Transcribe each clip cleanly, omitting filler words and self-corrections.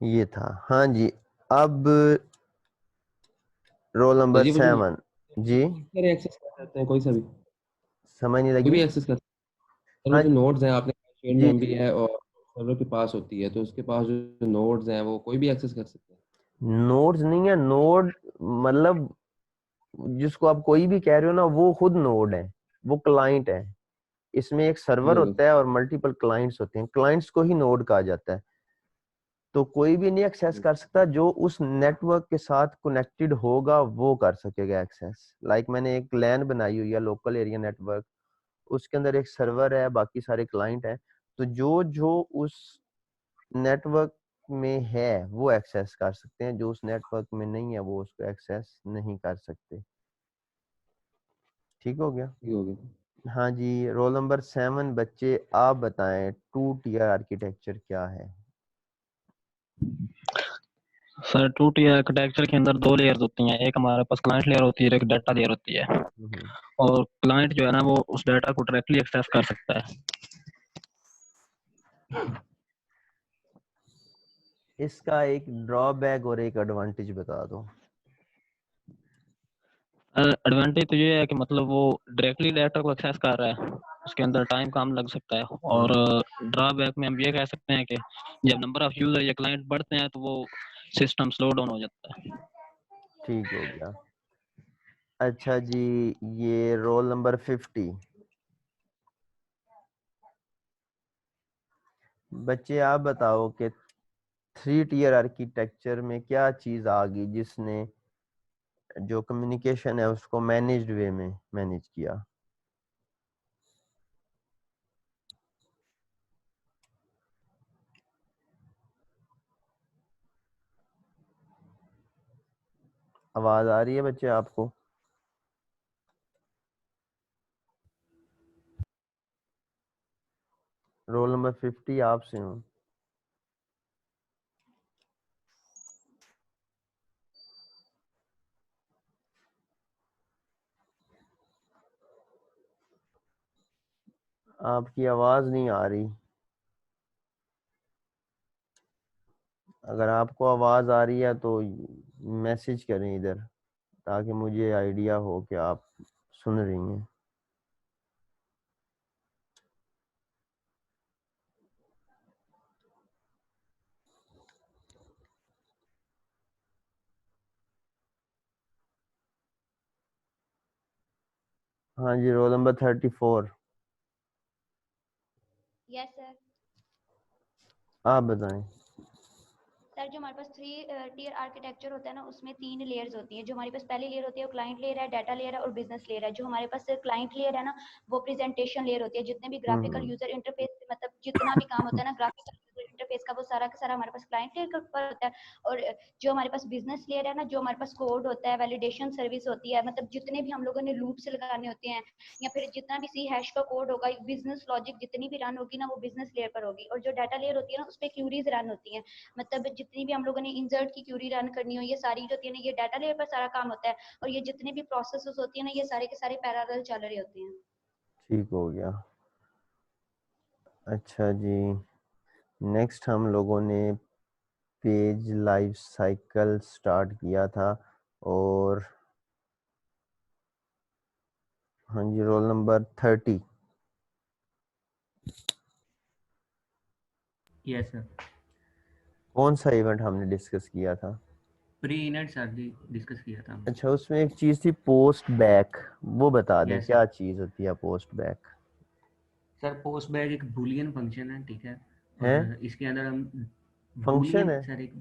ये था। हाँ जी। अब रोल तो नंबर जी वो जो 7 जी। एक्सेस कर सकते हैं कोई सा भी, समझ नहीं कोई लगी। भी एक्सेस कर सकते हैं। वो हाँ जो नोड्स हैं, आपने शेयर्ड जी मेमोरी जी। है और सर्वर के पास होती है, तो उसके पास जो नोड्स हैं वो कोई भी एक्सेस कर सकते हैं। नोड्स नहीं है, नोड मतलब जिसको आप कोई भी कह रहे हो ना, वो खुद नोड है, वो क्लाइंट है। इसमें एक ठीक सर्वर हो गया। होता है और मल्टीपल क्लाइंट्स होते हैं, क्लाइंट्स को ही नोड कहा जाता है। तो कोई भी नहीं एक्सेस कर सकता, जो उस नेटवर्क के साथ कनेक्टेड होगा वो कर सकेगा एक्सेस। मैंने एक लैन बनाई हुई है, लोकल एरिया नेटवर्क, उसके अंदर एक सर्वर है, बाकी सारे क्लाइंट हैं। तो जो जो उस नेटवर्क में है वो एक्सेस कर सकते हैं, जो उस नेटवर्क में नहीं है वो उसको एक्सेस नहीं कर सकते। ठीक हो गया। ठीक हो गया। हाँ जी। रोल नंबर 7 बच्चे, आप बताएं 2 टियर आर्किटेक्चर क्या है। सर 2 टियर आर्किटेक्चर के अंदर 2 लेयर्स होती हैं, एक हमारे पास क्लाइंट लेयर होती है, एक डाटा लेयर होती है। हम्म। और क्लाइंट जो है ना वो उस डाटा को डायरेक्टली एक्सेस कर सकता है। इसका एक ड्रॉबैक और एक एडवांटेज बता दो। एडवांटेज तो ये है कि मतलब वो डायरेक्टली डाटा को एक्सेस कर रहा है, उसके अंदर टाइम कम लग सकता है। और हम्म। ड्रॉबैक में हम ये कह सकते हैं कि जब नंबर ऑफ यूजर या क्लाइंट बढ़ते हैं तो वो सिस्टम स्लो डाउन हो जाता है। ठीक हो गया। अच्छा जी। ये रोल नंबर 50 बच्चे, आप बताओ कि 3 टियर आर्किटेक्चर में क्या चीज आ गई जिसने जो कम्युनिकेशन है उसको मैनेज्ड वे में मैनेज किया। आवाज आ रही है बच्चे आपको? रोल नंबर 50 आपसे हूँ। आपकी आवाज नहीं आ रही। अगर आपको आवाज आ रही है तो मैसेज करें इधर, ताकि मुझे आइडिया हो कि आप सुन रही हैं। हाँ जी। Roll number 34 yes sir. आप बताएं। सर जो हमारे पास थ्री टियर आर्किटेक्चर होता है ना, उसमें 3 लेयर्स होती हैं। जो हमारे पास पहली लेयर होती है वो क्लाइंट लेयर है, डाटा लेयर है और बिजनेस लेयर है। जो हमारे पास क्लाइंट लेयर है ना, वो प्रेजेंटेशन लेयर होती है। जितने भी ग्राफिकल हम्म। यूजर इंटरफेस, मतलब जितना भी काम होता है ना ग्राफिकल यूजर इंटरफेस का, वो सारा का सारा हमारे पास क्लाइंट लेयर के ऊपर होता है। और जो हमारे पास बिजनेस लेयर है ना, जो हमारे पास कोड होता है, वैलिडेशन सर्विस होती है, मतलब जितने भी हम लोगों ने लूप्स लगाने होते हैं या फिर जितना भी सी हैश का कोड होगा, बिजनेस लॉजिक जितनी भी रन होगी ना, वो बिजनेस लेयर पर होगी। और जो डाटा लेयर होती है ना, उस पर क्यूरीज रन होती है। मतलब जितनी भी हम लोगों ने इंसर्ट की क्यूरी रन करनी हो, ये सारी जो होती है ना, ये डाटा लेयर पर सारा काम होता है। और ये जितने भी प्रोसेसेस होती है ना, ये सारे के सारे पैरेलल चल रहे होते हैं। ठीक हो गया। अच्छा जी। नेक्स्ट हम लोगों ने पेज लाइफ साइकिल स्टार्ट किया था। और हाँ जी, रोल नंबर 30 यस सर। कौन सा इवेंट हमने डिस्कस किया था? प्री इनेट सर डिस्कस किया था हमने। अच्छा, उसमें एक चीज थी पोस्ट बैक, वो बता दें यस क्या सर। चीज होती है post back? Sir post back एक बुलियन फंक्शन है, ठीक है। है? और इसके अंदर हम फंक्शन बुलियन है? सर, एक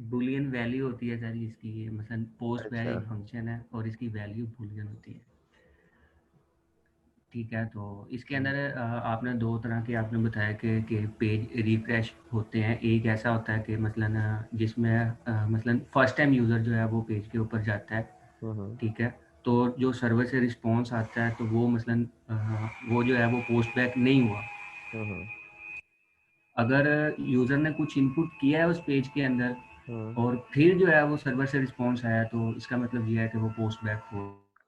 बुलियन वैल्यू होती है सर इसकी। ये मतलब पोस्ट बैक अच्छा। एक फंक्शन है और इसकी वैल्यू बुलियन होती है, ठीक है। तो इसके अंदर आपने दो तरह के आपने बताया कि पेज रिफ्रेश होते हैं। एक ऐसा होता है कि मसलन जिसमें मसलन फर्स्ट टाइम यूज़र जो है वो पेज के ऊपर जाता है, हम्म। ठीक है। तो जो सर्वर से रिस्पॉन्स आता है तो वो मसलन वो जो है वो पोस्ट बैक नहीं हुआ। हम्म। अगर यूज़र ने कुछ इनपुट किया है उस पेज के अंदर हम्म। और फिर जो है वो सर्वर से रिस्पॉन्स आया, तो इसका मतलब ये है कि वो पोस्ट बैक हो।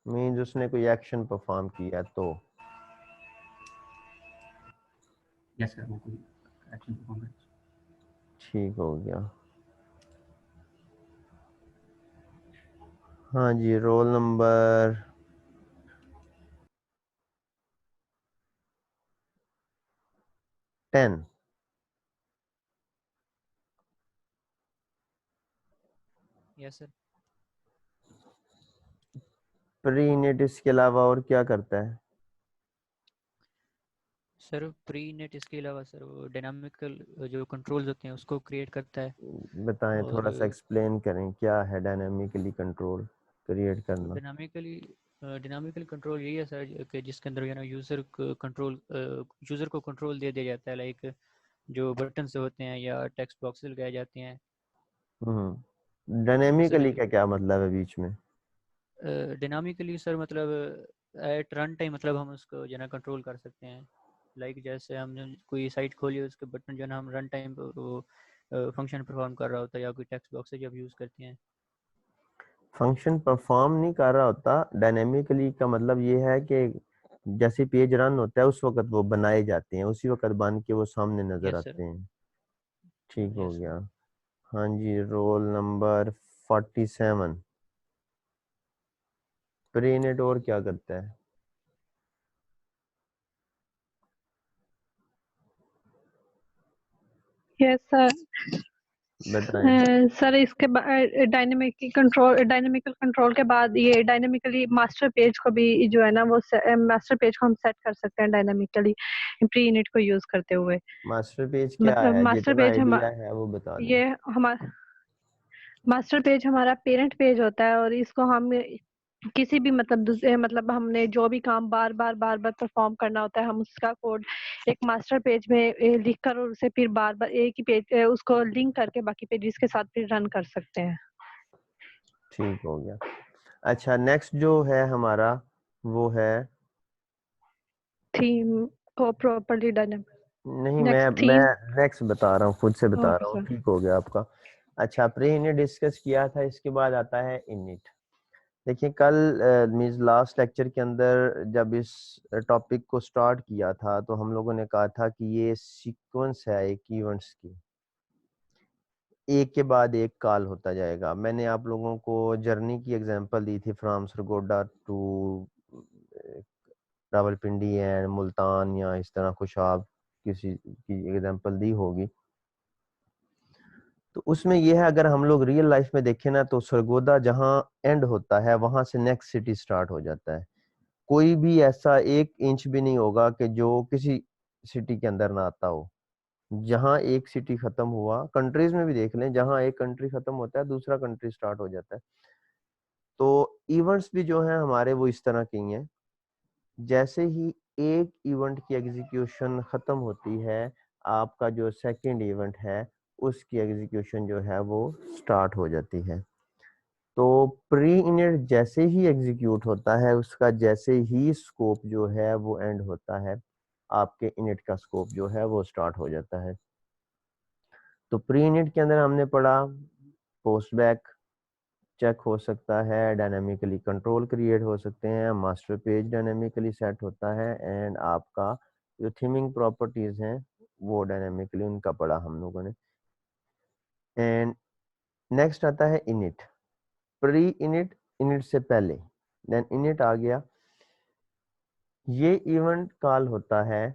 मीन्स उसने कोई एक्शन परफॉर्म किया तो। यस सर, वो कोई एक्शन परफॉर्म। ठीक हो गया। हाँ जी, रोल नंबर 10। Yes sir. प्री इनिट इसके अलावा और क्या करता है? सर प्री नेट इसके अलावा सर वो डायनामिकल जो कंट्रोल्स होते हैं उसको क्रिएट करता है। बताएं, और थोड़ा सा एक्सप्लेन करें क्या है डायनामिकली कंट्रोल क्रिएट करना। डायनामिकल कंट्रोल यही है सर कि जिसके अंदर ना यूज़र को कंट्रोल दे दिया जाता है, लाइक जो बटन से होते हैं या टेक्स्ट बॉक्स लगाए जाते हैं। डायनेमिकली का क्या मतलब है बीच में? डायनामिकली सर मतलब एट रन टाइम मतलब हम उसको जो है ना कंट्रोल कर सकते हैं। लाइक जैसे हम कोई साइट खोली उसके बटन जो है ना हम रन टाइम पर वो फंक्शन परफॉर्म कर रहा होता है, या कोई टेक्स्ट बॉक्स जब यूज़ करते हैं। फंक्शन परफॉर्म नहीं कर रहा होता। डायनेमिकली का मतलब ये है कि जैसे पेज रन होता है उस वक्त वो बनाए जाते हैं, उसी वक्त बन के वो सामने नजर यस सर। आते हैं। ठीक हो यस सर। गया। हाँ जी, रोल नंबर 47। प्री इनिट और क्या करता है? Yes sir. बताएं। सर इसके बाद डायनेमिकल कंट्रोल के बाद ये डायनेमिकली मास्टर पेज को भी जो है ना वो मास्टर पेज को हम सेट कर सकते हैं डायनेमिकली प्री इनिट को यूज करते हुए। मास्टर पेज क्या मतलब है, मास्टर जितना पेज आइडिया है वो बता दें। ये हमारा मास्टर पेज हमारा पेरेंट पेज होता है, और इसको हम किसी भी मतलब हमने जो भी काम बार बार परफॉर्म करना होता है, हम उसका कोड एक मास्टर पेज में लिख कर और उसे फिर बार बार एक ही पेज उसको लिंक करके बाकी पेजेस के साथ फिर रन कर सकते हैं। ठीक हो गया। अच्छा, नेक्स्ट जो है हमारा वो है थीम को प्रॉपर्ली डन। नहीं, नेक्स्ट मैं थीम। नेक्स्ट बता रहा हूँ, खुद से बता ओके रहा हूँ। सर। ठीक हो गया आपका। अच्छा, प्री इनिट डिस्कस किया था, इसके बाद आता है इनिट। देखिए, कल मींस लास्ट लेक्चर के अंदर जब इस टॉपिक को स्टार्ट किया था तो हम लोगों ने कहा था कि ये सीक्वेंस है एक इवेंट्स की, एक के बाद एक कॉल होता जाएगा। मैंने आप लोगों को जर्नी की एग्जांपल दी थी, from Sargodha to Rawalpindi and Multan, या इस तरह कुछ आप किसी की एग्जांपल दी होगी। तो उसमें यह है, अगर हम लोग रियल लाइफ में देखें ना, तो सरगोदा जहाँ एंड होता है वहां से नेक्स्ट सिटी स्टार्ट हो जाता है। कोई भी ऐसा 1 इंच भी नहीं होगा कि जो किसी सिटी के अंदर ना आता हो। जहाँ एक सिटी खत्म हुआ, कंट्रीज में भी देख लें, जहाँ एक कंट्री खत्म होता है दूसरा कंट्री स्टार्ट हो जाता है। तो इवेंट्स भी जो है हमारे वो इस तरह की हैं। जैसे ही एक इवेंट की एग्जीक्यूशन खत्म होती है, आपका जो सेकंड इवेंट है उसकी एग्जीक्यूशन जो है वो स्टार्ट हो जाती है। तो प्री इनिट जैसे ही एग्जीक्यूट होता है, उसका जैसे ही स्कोप जो है वो एंड होता है, आपके इनिट का स्कोप जो है वो स्टार्ट हो जाता है। तो प्री इनिट के अंदर हमने पढ़ा पोस्ट बैक चेक हो सकता है, डायनामिकली कंट्रोल क्रिएट हो सकते हैं, मास्टर पेज डायनामिकली सेट होता है, एंड आपका जो थीमिंग प्रॉपर्टीज हैं वो डायनामिकली उनका पढ़ा हम लोगों ने। एंड नेक्स्ट आता है इनिट। प्री इनिट, इनिट से पहले, देन इनिट आ गया। ये इवेंट कॉल होता है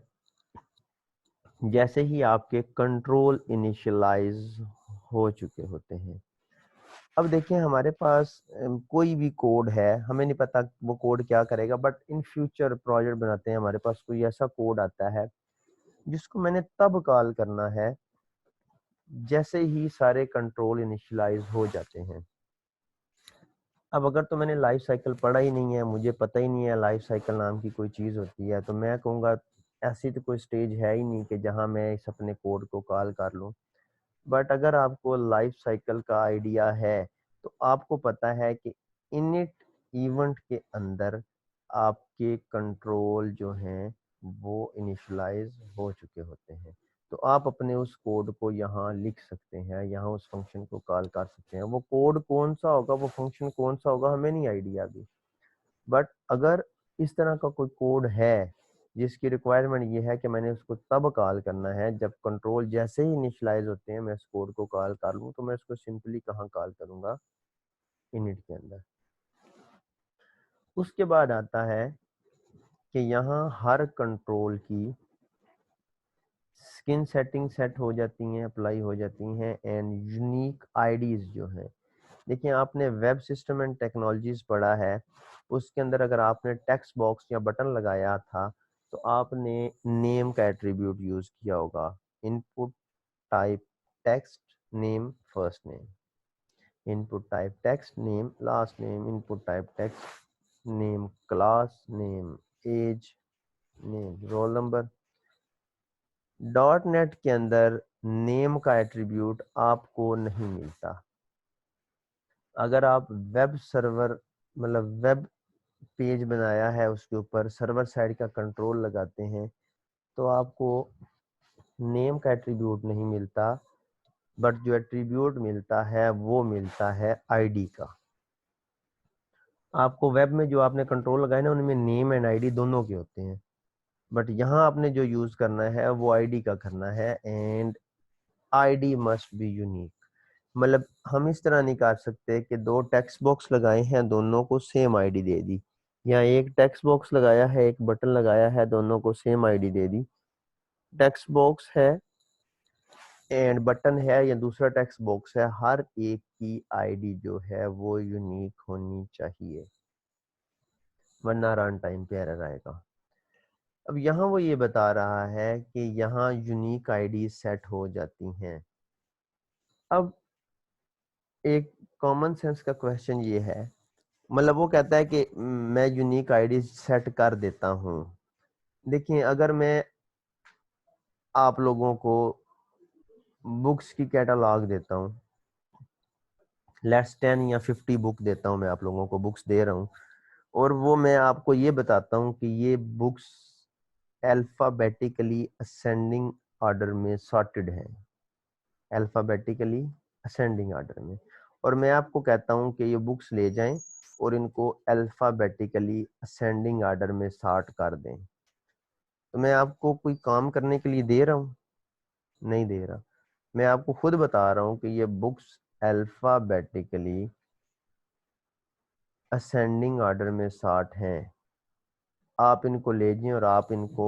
जैसे ही आपके कंट्रोल इनिशियलाइज हो चुके होते हैं। अब देखिए, हमारे पास कोई भी कोड है, हमें नहीं पता वो कोड क्या करेगा, बट इन फ्यूचर प्रोजेक्ट बनाते हैं, हमारे पास कोई ऐसा कोड आता है जिसको मैंने तब कॉल करना है जैसे ही सारे कंट्रोल इनिशियलाइज हो जाते हैं। अब अगर तो मैंने लाइफ साइकिल पढ़ा ही नहीं है, मुझे पता ही नहीं है लाइफ साइकिल नाम की कोई चीज़ होती है, तो मैं कहूँगा ऐसी तो कोई स्टेज है ही नहीं कि जहाँ मैं इस अपने कोड को कॉल कर लूँ। बट अगर आपको लाइफ साइकिल का आइडिया है तो आपको पता है कि इनिट इवेंट के अंदर आपके कंट्रोल जो हैं वो इनिशियलाइज हो चुके होते हैं। तो आप अपने उस कोड को यहाँ लिख सकते हैं, यहाँ उस फंक्शन को कॉल कर सकते हैं। वो कोड कौन सा होगा, वो फंक्शन कौन सा होगा, हमें नहीं आइडिया अभी। बट अगर इस तरह का कोई कोड है जिसकी रिक्वायरमेंट ये है कि मैंने उसको तब कॉल करना है जब कंट्रोल जैसे ही इनिशियलाइज होते हैं, मैं इस कोड को कॉल कर लूँ, तो मैं इसको सिंपली कहाँ कॉल करूँगा, इनिट के अंदर। उसके बाद आता है कि यहाँ हर कंट्रोल की स्किन सेटिंग सेट हो जाती हैं, अप्लाई हो जाती हैं, एंड यूनिक आईडीज जो हैं, देखिए आपने वेब सिस्टम एंड टेक्नोलॉजीज पढ़ा है, उसके अंदर अगर आपने टेक्स्ट बॉक्स या बटन लगाया था तो आपने नेम का एट्रीब्यूट यूज किया होगा, input type text name first name, input type text name last name, input type text name class name age name roll number. Dot net के अंदर नेम का एट्रीब्यूट आपको नहीं मिलता। अगर आप वेब सर्वर मतलब वेब पेज बनाया है, उसके ऊपर सर्वर साइड का कंट्रोल लगाते हैं, तो आपको नेम का एट्रीब्यूट नहीं मिलता, बट जो एट्रीब्यूट मिलता है वो मिलता है आईडी का। आपको वेब में जो आपने कंट्रोल लगाए ना, उनमें नेम एंड आईडी दोनों के होते हैं, बट यहाँ आपने जो यूज करना है वो आईडी का करना है, and ID must be unique. मतलब हम इस तरह नहीं कर सकते कि दो टेक्स्ट बॉक्स लगाए हैं, दोनों को सेम आईडी दे दी, या एक टेक्स्ट बॉक्स लगाया है, एक बटन लगाया है, दोनों को सेम आईडी दे दी। टेक्स्ट बॉक्स है एंड बटन है या दूसरा टेक्स्ट बॉक्स है, हर एक की आईडी जो है वो यूनिक होनी चाहिए, वरना रन टाइम पे एरर आएगा। अब यहाँ वो ये बता रहा है कि यहाँ यूनिक आईडी सेट हो जाती हैं। अब एक कॉमन सेंस का क्वेश्चन ये है, मतलब वो कहता है कि मैं यूनिक आईडी सेट कर देता हूँ। देखिए अगर मैं आप लोगों को बुक्स की कैटलॉग देता हूँ, लेट्स 10 या 50 बुक देता हूँ, मैं आप लोगों को बुक्स दे रहा हूँ, और वो मैं आपको ये बताता हूँ कि ये बुक्स अल्फाबेटिकली असेंडिंग ऑर्डर में सॉर्टेड हैं, अल्फाबेटिकली असेंडिंग ऑर्डर में, और मैं आपको कहता हूँ कि ये बुक्स ले जाएं और इनको अल्फाबेटिकली असेंडिंग ऑर्डर में सॉर्ट कर दें, तो मैं आपको कोई काम करने के लिए दे रहा हूँ? नहीं दे रहा। मैं आपको खुद बता रहा हूँ कि ये बुक्स अल्फाबेटिकली असेंडिंग ऑर्डर में सॉर्ट हैं, आप इनको ले जाएं और आप इनको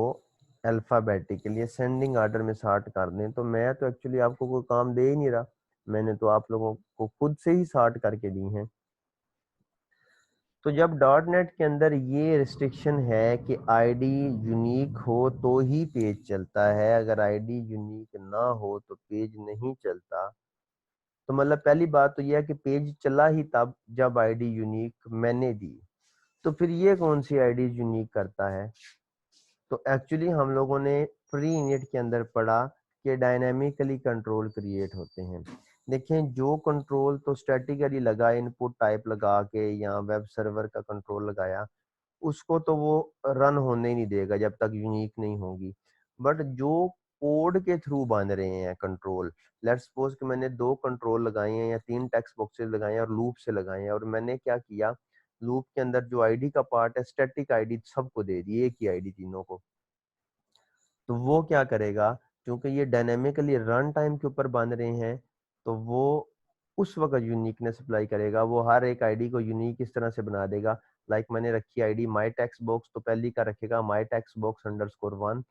अल्फाबेटिकली असेंडिंग ऑर्डर में सॉर्ट कर दें, तो मैं तो एक्चुअली आपको कोई काम दे ही नहीं रहा, मैंने तो आप लोगों को खुद से ही सॉर्ट करके दी हैं। तो जब डॉट नेट के अंदर ये रिस्ट्रिक्शन है कि आईडी यूनिक हो तो ही पेज चलता है, अगर आईडी यूनिक ना हो तो पेज नहीं चलता, तो मतलब पहली बात तो यह है कि पेज चला ही तब जब आईडी यूनिक मैंने दी। तो फिर ये कौन सी आईडी यूनिक करता है? तो एक्चुअली हम लोगों ने प्री इनिट के अंदर पढ़ा कि डायनामिकली कंट्रोल क्रिएट होते हैं। देखें जो कंट्रोल तो स्टैटिकली लगा, इनपुट टाइप लगा के या वेब सर्वर का कंट्रोल लगाया, उसको तो वो रन होने ही नहीं देगा जब तक यूनिक नहीं होगी। बट जो कोड के थ्रू बन रहे हैं कंट्रोल, लेट्स सपोज कि मैंने दो कंट्रोल लगाए हैं या तीन टेक्स्ट बॉक्सेस लगाए हैं और लूप से लगाए हैं, और मैंने क्या किया, लूप के अंदर जो आईडी का पार्ट है स्टैटिक आईडी सबको दे दी, एक ही आईडी तीनों को, तो वो क्या करेगा, क्योंकि ये डायनेमिकली रन टाइम के ऊपर बन रहे हैं, तो वो उस वक्त यूनिकनेस अप्लाई करेगा, वो हर एक आईडी को यूनिक इस तरह से बना देगा। लाइक मैंने रखी आईडी माई टेक्स्ट बॉक्स, तो पहली का रखेगा माई टेक्स्ट बॉक्स _1,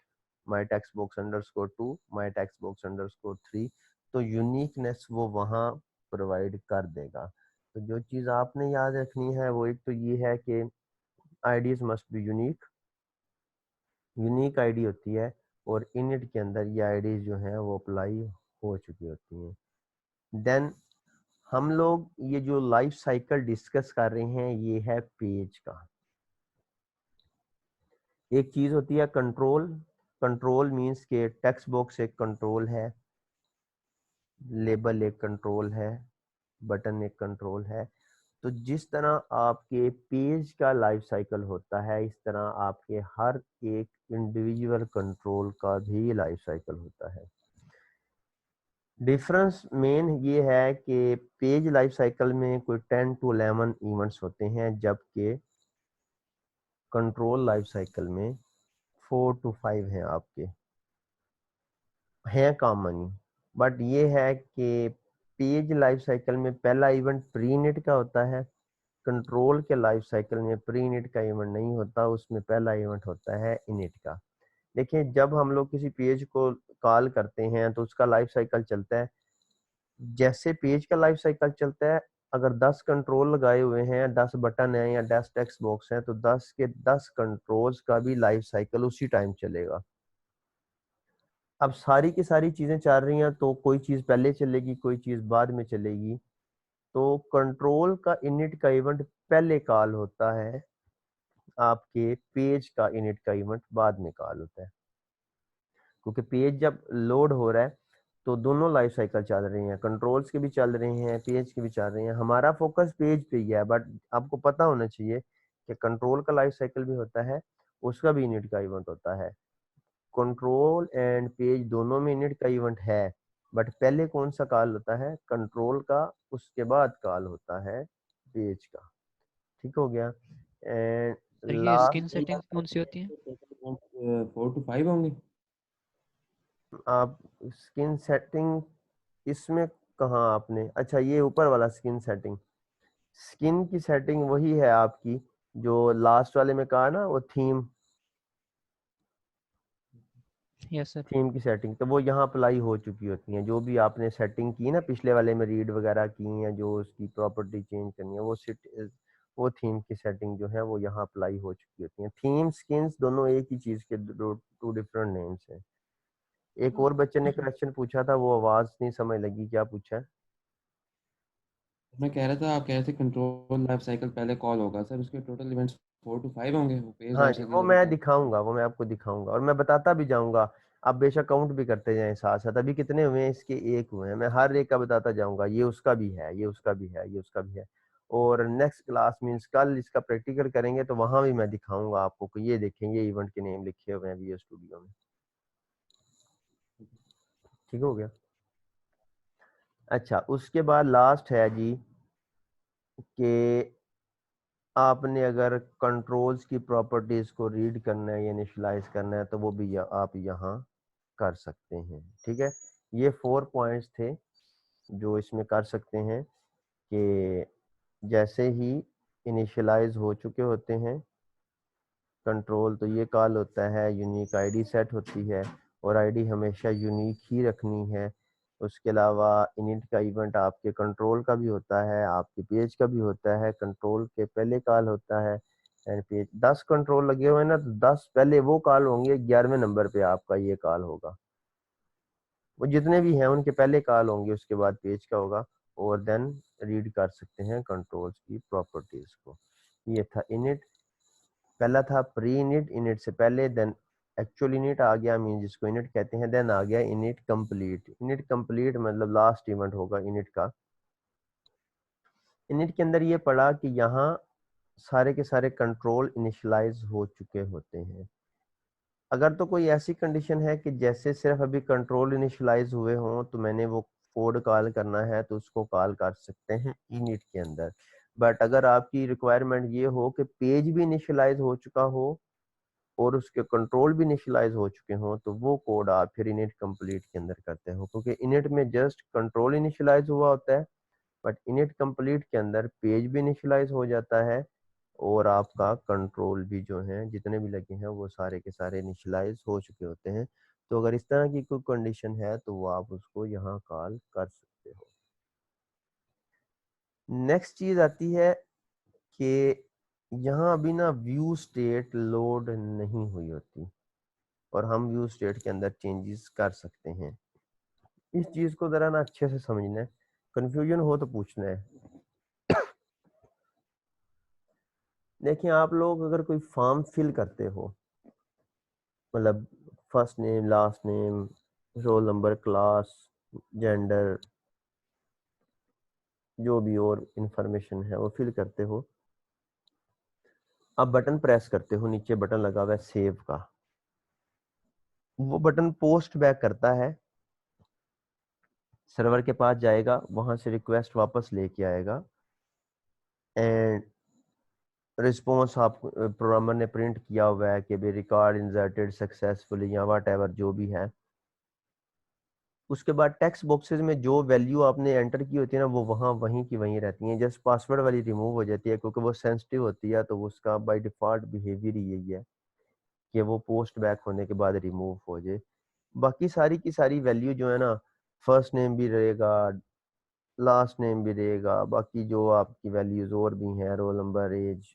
माई टेक्स्ट बॉक्स _2, माई टेक्स्ट बॉक्स _3, तो यूनिकनेस वो वहाँ प्रोवाइड कर देगा। तो जो चीज़ आपने याद रखनी है वो एक तो ये है कि IDs must be unique, unique ID होती है, और इनिट के अंदर ये आईडीज जो हैं वो अप्लाई हो चुकी होती हैं। देन हम लोग ये जो लाइफ साइकिल डिस्कस कर रहे हैं ये है पेज का। एक चीज होती है कंट्रोल, कंट्रोल मींस के टेक्स्ट बॉक्स एक कंट्रोल है, लेबल एक कंट्रोल है, बटन एक कंट्रोल है। तो जिस तरह आपके पेज का लाइफ साइकिल होता है, इस तरह आपके हर एक इंडिविजुअल कंट्रोल का भी लाइफ साइकिल होता है। डिफरेंस मेन ये है कि पेज लाइफ साइकिल में कोई 10 to 11 इवेंट्स होते हैं, जबकि कंट्रोल लाइफ साइकिल में 4 to 5 हैं आपके, हैं कॉमन। बट ये है कि पेज लाइफ साइकिल में पहला इवेंट प्री इनिट का होता है, कंट्रोल के लाइफ साइकिल में प्री इनिट का इवेंट नहीं होता, उसमें पहला इवेंट होता है इनिट का। देखिए जब हम लोग किसी पेज को कॉल करते हैं तो उसका लाइफ साइकिल चलता है, जैसे पेज का लाइफ साइकिल चलता है, अगर 10 कंट्रोल लगाए हुए हैं, 10 बटन हैं या 10 टेक्स्ट बॉक्स हैं, तो 10 के 10 कंट्रोल्स का भी लाइफ साइकिल उसी टाइम चलेगा। अब सारी की सारी चीजें चल रही हैं तो कोई चीज पहले चलेगी, कोई चीज बाद में चलेगी। तो कंट्रोल का इनिट का इवेंट पहले कॉल होता है, आपके पेज का इनिट का इवेंट बाद में कॉल होता है। क्योंकि पेज जब लोड हो रहा है तो दोनों लाइफ साइकिल चल रही हैं, कंट्रोल्स की भी चल रही हैं, पेज की भी चल रही हैं। हमारा फोकस पेज पे ही है, बट आपको पता होना चाहिए कि कंट्रोल का लाइफ साइकिल भी होता है, उसका भी यूनिट का इवेंट होता है। कंट्रोल एंड पेज दोनों में यूनिट का इवेंट है, बट पहले कौन सा कॉल होता है? कंट्रोल का, उसके बाद कॉल होता है पेज का। ठीक हो गया। एंड सर ये स्किन सेटिंग्स कौन सी होती हैं? 4 to 5 होंगे। आप स्किन सेटिंग इसमें कहाँ आपने, अच्छा ये ऊपर वाला स्किन सेटिंग, स्किन की सेटिंग वही है आपकी जो लास्ट वाले में कहा ना, वो थीम, यस सर। थीम की सेटिंग, तो वो यहाँ अप्लाई हो चुकी होती हैं। जो भी आपने सेटिंग की ना पिछले वाले में, रीड वगैरह की है, जो उसकी प्रॉपर्टी चेंज करनी है, वो थीम की सेटिंग जो है वो यहाँ अप्लाई हो चुकी होती है। थीम स्किन्स दोनों एक ही चीज के टू डिफरेंट नेम्स हैं। एक और बच्चे ने क्वेश्चन पूछा था, वो आवाज नहीं समझ लगी, क्या पूछा है? मैं कह रहा था, आप कह रहे थे कंट्रोल लाइफ साइकिल पहले कॉल होगा सर, उसके टोटल इवेंट्स 4 to 5 होंगे, वो पेज हाँ लाइफ जी, साइकिल वो का मैं बताया। दिखाऊंगा, वो मैं आपको दिखाऊंगा और मैं बताता भी जाऊंगा। आप बेशक काउंट भी करते जाएं साथ साथ, अभी कितने हुए हैं, इसके एक हुए हैं, मैं हर एक का बताता जाऊंगा, ये उसका भी है, ये उसका भी है, ये उसका भी है। और नेक्स्ट क्लास मीन्स कल इसका प्रैक्टिकल करेंगे तो वहां भी मैं दिखाऊंगा आपको कि ये देखें, ये इवेंट के नेम लिखे हुए हैं वीएस स्टूडियो में। ठीक हो गया। अच्छा, उसके बाद लास्ट है जी कि आपने अगर कंट्रोल्स की प्रॉपर्टीज को रीड करना है या इनिशियलाइज करना है तो वो भी आप यहाँ कर सकते हैं। ठीक है, ये 4 पॉइंट्स थे जो इसमें कर सकते हैं कि जैसे ही इनिशियलाइज हो चुके होते हैं कंट्रोल, तो ये कॉल होता है, यूनिक आईडी सेट होती है और आईडी हमेशा यूनिक ही रखनी है। उसके अलावा इनिट का इवेंट आपके कंट्रोल का भी होता है, आपके पेज का भी होता है, कंट्रोल के पहले कॉल होता है एंड पेज। 10 कंट्रोल लगे हुए हैं ना, तो 10 पहले वो कॉल होंगे, 11वें नंबर पे आपका ये कॉल होगा। वो जितने भी हैं उनके पहले कॉल होंगे, उसके बाद पेज का होगा, और देन रीड कर सकते हैं कंट्रोल्स की प्रॉपर्टीज को। ये था इनिट, पहला था प्री इनिट, इनिट से पहले, देन एक्चुअल इनिट आ गया, मीन जिसको इनिट कहते हैं, देन आ गया इनिट कंप्लीट। इनिट कंप्लीट मतलब लास्ट इवेंट होगा इनिट का। इनिट के अंदर ये पढ़ा कि यहाँ सारे के सारे कंट्रोल इनिशियलाइज हो चुके होते हैं। अगर तो कोई ऐसी कंडीशन है कि जैसे सिर्फ अभी कंट्रोल इनिशियलाइज हुए हों तो मैंने वो कोड कॉल करना है, तो उसको कॉल कर सकते हैं इनिट के अंदर। बट अगर आपकी रिक्वायरमेंट ये हो कि पेज भी इनिशियलाइज हो चुका हो और उसके कंट्रोल भी इनिशियलाइज हो चुके हों, तो वो कोड आप फिर इनिट कंप्लीट के अंदर करते हो, क्योंकि इनिट में जस्ट कंट्रोल इनिशियलाइज हुआ होता है, बट इनिट कंप्लीट के अंदर पेज भी इनिशियलाइज हो जाता है और आपका कंट्रोल भी जो है जितने भी लगे हैं वो सारे के सारे इनिशियलाइज हो चुके होते हैं। तो अगर इस तरह की कोई कंडीशन है तो वो आप उसको यहाँ कॉल कर सकते हो। नेक्स्ट चीज आती है कि यहाँ अभी ना व्यू स्टेट लोड नहीं हुई होती और हम व्यू स्टेट के अंदर चेंजेस कर सकते हैं। इस चीज को जरा ना अच्छे से समझना है, कंफ्यूजन हो तो पूछना है। देखिए आप लोग अगर कोई फॉर्म फिल करते हो, मतलब first name, last name, roll number, class, gender, जो भी और इंफॉर्मेशन है वो फिल करते हो, आप बटन प्रेस करते हो, नीचे बटन लगा हुआ है सेव का, वो बटन पोस्ट बैक करता है, सर्वर के पास जाएगा, वहां से रिक्वेस्ट वापस लेके आएगा एंड रिस्पॉन्स आप प्रोग्रामर ने प्रिंट किया हुआ है कि भी रिकॉर्ड इंसर्टेड सक्सेसफुली या वट एवर जो भी है। उसके बाद टेक्स्ट बॉक्सेस में जो वैल्यू आपने एंटर की होती है ना वो वहीं की वहीं रहती हैं। जस्ट पासवर्ड वाली रिमूव हो जाती है क्योंकि वो सेंसिटिव होती है, तो उसका बाय डिफॉल्ट बिहेवियर यही है कि वो पोस्ट बैक होने के बाद रिमूव हो जाए। बाकी सारी की सारी वैल्यू जो है ना, फर्स्ट नेम भी रहेगा, लास्ट नेम भी रहेगा, बाकी जो आपकी वैल्यूज और भी हैं, रोल नंबर, एज,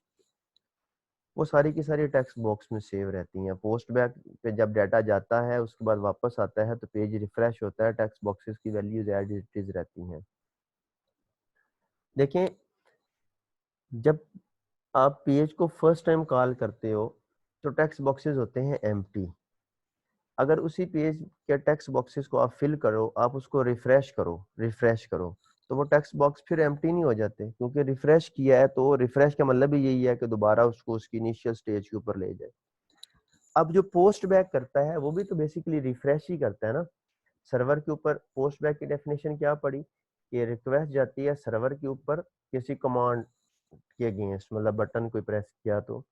वो सारी की सारी टेक्स्ट बॉक्स में सेव रहती हैं। पोस्ट बैक पे जब डाटा जाता है उसके बाद वापस आता है तो पेज रिफ्रेश होता है, टेक्स्ट बॉक्सेस की वैल्यूज एज इट इज रहती हैं। देखें, जब आप पेज को फर्स्ट टाइम कॉल करते हो तो टेक्स्ट बॉक्सेस होते हैं एम्प्टी। अगर उसी पेज के टेक्स्ट बॉक्सेस को आप फिल करो, आप उसको रिफ्रेश करो तो वो टेक्स्ट बॉक्स फिर एम्प्टी नहीं हो जाते, क्योंकि रिफ्रेश किया है। तो रिफ्रेश का मतलब ही यही है कि दोबारा उसको उसकी इनिशियल स्टेज के ऊपर ले जाए। अब जो पोस्ट बैक करता है वो भी तो बेसिकली रिफ्रेश ही करता है ना। सर्वर के ऊपर पोस्ट बैक की डेफिनेशन क्या पड़ी कि रिक्वेस्ट जाती है सर्वर के ऊपर किसी कमांड के अगेंस्ट, मतलब बटन कोई प्रेस किया, तो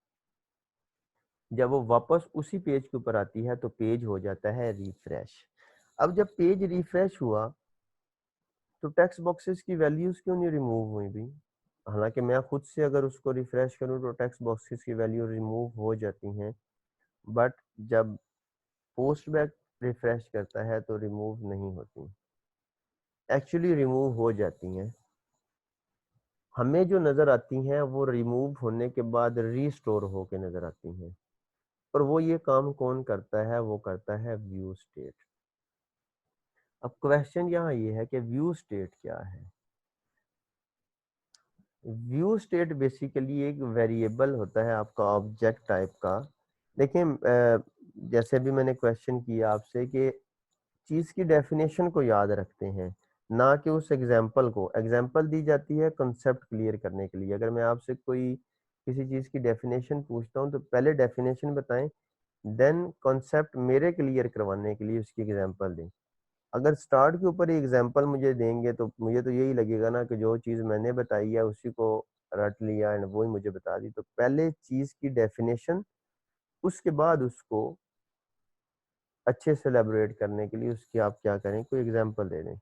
जब वो वापस उसी पेज के ऊपर आती है तो पेज हो जाता है रिफ्रेश। अब जब पेज रिफ्रेश हुआ तो टेक्स्ट बॉक्सेस की वैल्यूज क्यों नहीं रिमूव हुई भी? हालांकि मैं खुद से अगर उसको रिफ्रेश करूं तो टेक्स्ट बॉक्सेस की वैल्यू रिमूव हो जाती हैं, बट जब पोस्ट बैक रिफ्रेश करता है तो रिमूव नहीं होती, एक्चुअली रिमूव हो जाती हैं। हमें जो नज़र आती हैं वो रिमूव होने के बाद रीस्टोर होके नज़र आती हैं, और वो ये काम कौन करता है? वो करता है व्यू स्टेट। अब क्वेश्चन यहाँ ये है कि व्यू स्टेट क्या है? व्यू स्टेट बेसिकली एक वेरिएबल होता है आपका ऑब्जेक्ट टाइप का। देखिए, जैसे भी मैंने क्वेश्चन किया आपसे कि चीज़ की डेफिनेशन को याद रखते हैं, ना कि उस एग्जाम्पल को। एग्जाम्पल दी जाती है कंसेप्ट क्लियर करने के लिए। अगर मैं आपसे कोई किसी चीज़ की डेफिनेशन पूछता हूँ तो पहले डेफिनेशन बताएं, देन कॉन्सेप्ट मेरे क्लियर करवाने के लिए उसकी एग्जाम्पल दें। अगर स्टार्ट के ऊपर ही एग्जाम्पल मुझे देंगे तो मुझे तो यही लगेगा ना कि जो चीज़ मैंने बताई है उसी को रट लिया एंड वो ही मुझे बता दी। तो पहले चीज़ की डेफिनेशन, उसके बाद उसको अच्छे से एलेबोरेट करने के लिए उसकी आप क्या करें, कोई एग्जाम्पल दे दें।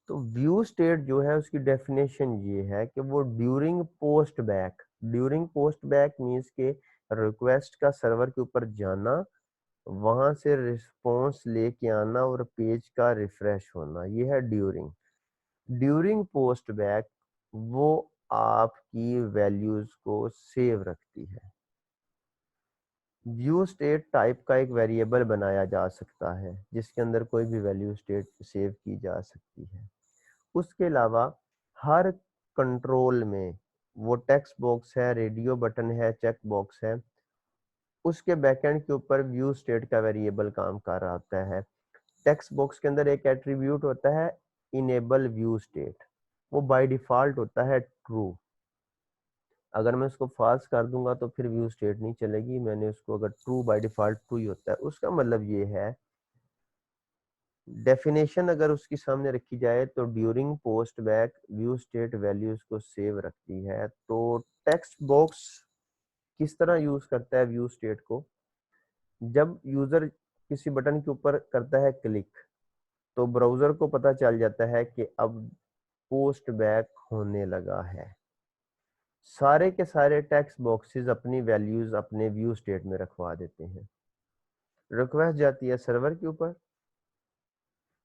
तो व्यू स्टेट जो है उसकी डेफिनेशन ये है कि वो ड्यूरिंग पोस्ट बैक मीन्स के रिक्वेस्ट का सर्वर के ऊपर जाना, वहां से रिस्पॉन्स लेके आना और पेज का रिफ्रेश होना, ये है ड्यूरिंग पोस्ट बैक। वो आपकी वैल्यूज को सेव रखती है। व्यू स्टेट टाइप का एक वेरिएबल बनाया जा सकता है जिसके अंदर कोई भी वैल्यू स्टेट सेव की जा सकती है। उसके अलावा हर कंट्रोल में वो टेक्स्ट बॉक्स है, रेडियो बटन है, चेक बॉक्स है, उसके बैकएंड के ऊपर व्यू स्टेट का वेरिएबल काम कर रहा होता है। टेक्स्ट बॉक्स के अंदर एक एट्रीब्यूट होता है इनेबल व्यू स्टेट, वो बाय डिफॉल्ट होता है ट्रू। अगर मैं उसको फॉल्स कर दूंगा तो फिर व्यू स्टेट नहीं चलेगी। मैंने उसको अगर ट्रू बाय डिफॉल्ट ट्रू ही होता है, उसका मतलब ये है डेफिनेशन अगर उसकी सामने रखी जाए तो during post back view state values को सेव रखती है। तो टेक्स्ट बॉक्स किस तरह यूज करता है व्यू स्टेट को? जब यूजर किसी बटन के ऊपर करता है क्लिक तो ब्राउजर को पता चल जाता है कि अब पोस्ट बैक होने लगा है। सारे के सारे टेक्स्ट बॉक्सेस अपनी वैल्यूज अपने व्यू स्टेट में रखवा देते हैं। रिक्वेस्ट जाती है सर्वर के ऊपर,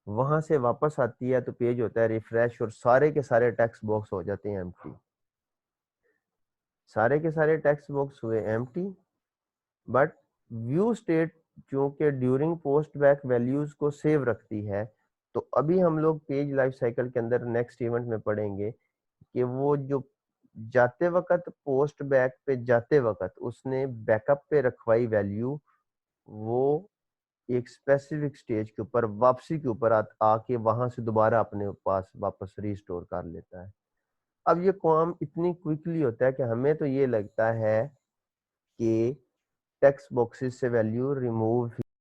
वहां से वापस आती है तो पेज होता है रिफ्रेश और सारे के सारे टेक्स्ट बॉक्स हो जाते हैं एम्प्टी। सारे के सारे टेक्स्ट बॉक्स हुए एम्प्टी, बट व्यू स्टेट चूंकि ड्यूरिंग पोस्ट बैक वैल्यूज को सेव रखती है, तो अभी हम लोग पेज लाइफ साइकिल के अंदर नेक्स्ट इवेंट में पढ़ेंगे कि वो जो जाते वक्त पोस्ट बैक पे जाते वक्त उसने बैकअप पे रखवाई वैल्यू, वो एक स्पेसिफिक स्टेज के ऊपर वापसी के ऊपर आके वहां से दोबारा अपने पास वापस रिस्टोर कर लेता है। अब ये काम इतनी क्विकली होता है कि हमें तो ये लगता है कि टेक्स्ट बॉक्सेस से वैल्यू रिमूव